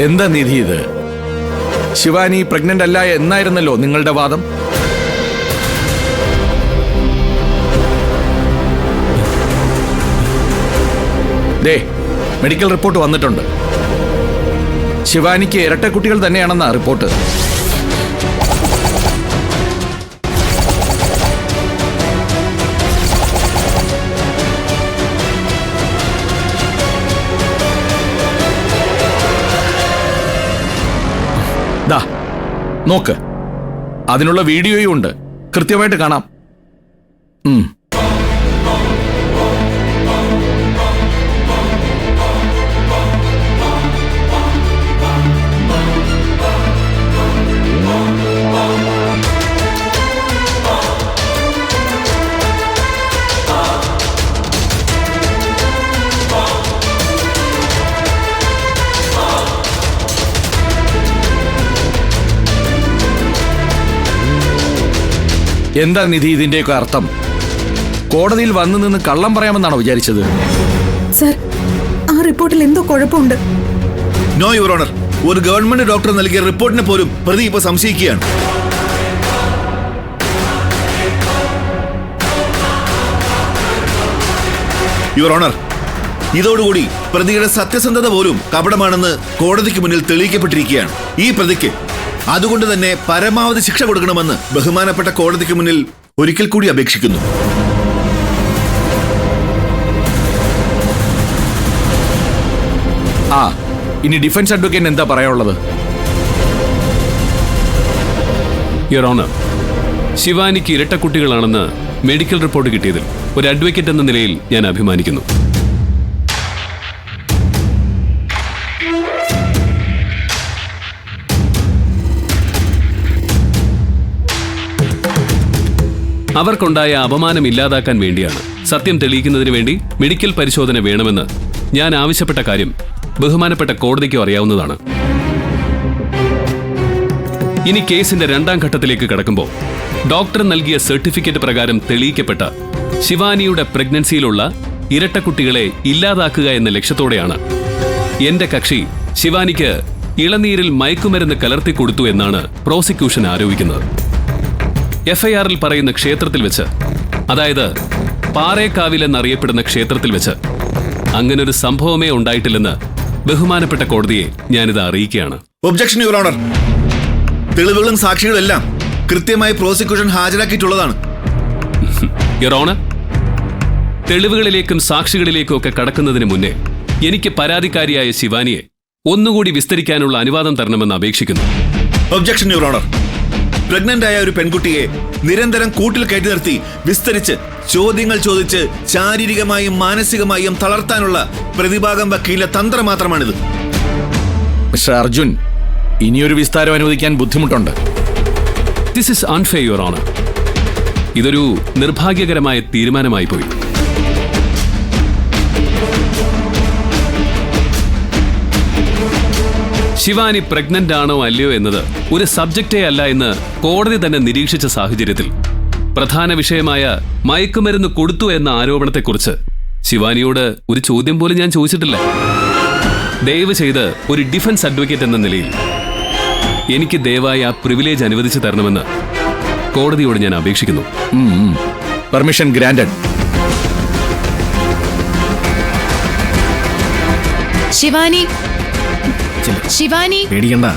എന്താ നിധി ഇത്? ശിവാനി പ്രഗ്നന്റ് അല്ല എന്നായിരുന്നല്ലോ നിങ്ങളുടെ വാദം. ദേ, മെഡിക്കൽ റിപ്പോർട്ട് വന്നിട്ടുണ്ട്. ശിവാനിക്ക് ഇരട്ടക്കുട്ടികൾ തന്നെയാണെന്നാ റിപ്പോർട്ട്. ദാ നോക്ക്, അതിനുള്ള വീഡിയോയും ഉണ്ട്, കൃത്യമായിട്ട് കാണാം. എന്താ നിധി ഇതിന്റെയൊക്കെ അർത്ഥം? കോടതിയിൽ വന്നു നിന്ന് കള്ളം പറയാമെന്നാണോ വിചാരിച്ചത്? സർ, ആ റിപ്പോർട്ടിൽ എന്തോ കുഴപ്പമുണ്ട്. നോ യുവർ ഓണർ, ഒരു ഗവൺമെന്റ് ഡോക്ടർ നൽകിയ റിപ്പോർട്ടിനെ പോലും പ്രതി ഇപ്പോൾ സംശയിക്കുകയാണ്. യുവർ ഓണർ, ഇതോടുകൂടി പ്രതിയുടെ സത്യസന്ധത പോലും കപടമാണെന്ന് കോടതിക്ക് മുന്നിൽ തെളിയിക്കപ്പെട്ടിരിക്കുകയാണ്. ഈ പ്രതിക്ക് അതുകൊണ്ട് തന്നെ പരമാവധി ശിക്ഷ കൊടുക്കണമെന്ന് ബഹുമാനപ്പെട്ട കോടതിക്ക് മുന്നിൽ ഒരിക്കൽ കൂടി അപേക്ഷിക്കുന്നു. ഇനി ഡിഫൻസ് അഡ്വക്കേറ്റ് എന്താ പറയാനുള്ളത്? യുവർ ഓണർ, ശിവാനിക്ക് ഇരട്ടക്കുട്ടികളാണെന്ന് മെഡിക്കൽ റിപ്പോർട്ട് കിട്ടിയതിൽ ഒരു അഡ്വക്കേറ്റ് എന്ന നിലയിൽ ഞാൻ അഭിമാനിക്കുന്നു. അവർക്കുണ്ടായ അപമാനം ഇല്ലാതാക്കാൻ വേണ്ടിയാണ് സത്യം തെളിയിക്കുന്നതിന് വേണ്ടി മെഡിക്കൽ പരിശോധന വേണമെന്ന് ഞാൻ ആവശ്യപ്പെട്ട കാര്യം ബഹുമാനപ്പെട്ട കോടതിക്കും അറിയാവുന്നതാണ്. ഇനി കേസിന്റെ രണ്ടാം ഘട്ടത്തിലേക്ക് കടക്കുമ്പോൾ ഡോക്ടർ നൽകിയ സർട്ടിഫിക്കറ്റ് പ്രകാരം തെളിയിക്കപ്പെട്ട ശിവാനിയുടെ പ്രഗ്നൻസിയിലുള്ള ഇരട്ടക്കുട്ടികളെ ഇല്ലാതാക്കുക എന്ന ലക്ഷ്യത്തോടെയാണ് എന്റെ കക്ഷി ശിവാനിക്ക് ഇളനീരിൽ മയക്കുമരുന്ന് കലർത്തി കൊടുത്തു എന്നാണ് പ്രോസിക്യൂഷൻ ആരോപിക്കുന്നത്. എഫ്ഐആറിൽ പറയുന്ന ക്ഷേത്രത്തിൽ വെച്ച്, അതായത് പാറേക്കാവിൽ എന്നറിയപ്പെടുന്ന ക്ഷേത്രത്തിൽ വെച്ച് അങ്ങനൊരു സംഭവമേ ഉണ്ടായിട്ടില്ലെന്ന് ബഹുമാനപ്പെട്ട കോടതിയെ ഞാനിത് അറിയിക്കുകയാണ്. Objection your honour. തെളിവുകളും സാക്ഷികളും എല്ലാം കൃത്യമായി പ്രോസിക്യൂഷൻ ഹാജരാക്കിയിട്ടുള്ളതാണ്. യുവർ ഓണർ, തെളിവുകളിലേക്കും സാക്ഷികളിലേക്കും ഒക്കെ കടക്കുന്നതിന് മുന്നേ എനിക്ക് പരാതിക്കാരിയായ ശിവാനിയെ ഒന്നുകൂടി വിസ്തരിക്കാനുള്ള അനുവാദം തരണമെന്ന് അപേക്ഷിക്കുന്നു. Objection your honour. പ്രഗ്നന്റ് ആയ ഒരു പെൺകുട്ടിയെ നിരന്തരം കൂട്ടിൽ കയറ്റി നിർത്തി വിസ്തരിച്ച് ചോദ്യങ്ങൾ ചോദിച്ച് ശാരീരികമായും മാനസികമായും തളർത്താനുള്ള പ്രതിഭാഗം വക്കീലിന്റെ തന്ത്രം മാത്രമാണിത്. മിസ്റ്റർ അർജുൻ, ഇനിയൊരു വിസ്താരം അനുവദിക്കാൻ ബുദ്ധിമുട്ടുണ്ട്. This is unfair your honour. ഇതൊരു നിർഭാഗ്യകരമായ തീരുമാനമായി പോയി. ശിവാനി പ്രഗ്നന്റ് ആണോ അല്ലയോ എന്നത് ഒരു സബ്ജക്റ്റേ അല്ല എന്ന് കോടതി തന്നെ നിരീക്ഷിച്ച സാഹചര്യത്തിൽ പ്രധാന വിഷയമായ മയക്കുമരുന്ന് കൊടുത്തു എന്ന ആരോപണത്തെക്കുറിച്ച് ശിവാനിയോട് ഒരു ചോദ്യം പോലും ഞാൻ ചോദിച്ചിട്ടില്ല. ദയവ് ചെയ്ത് ഒരു ഡിഫൻസ് അഡ്വക്കേറ്റ് എന്ന നിലയിൽ എനിക്ക് ദയവായി ആ പ്രിവിലേജ് അനുവദിച്ചു തരണമെന്ന് കോടതിയോട് ഞാൻ അപേക്ഷിക്കുന്നു. Permission granted. ശിവാനി, ശിവാനി പേടിക്കണ്ട.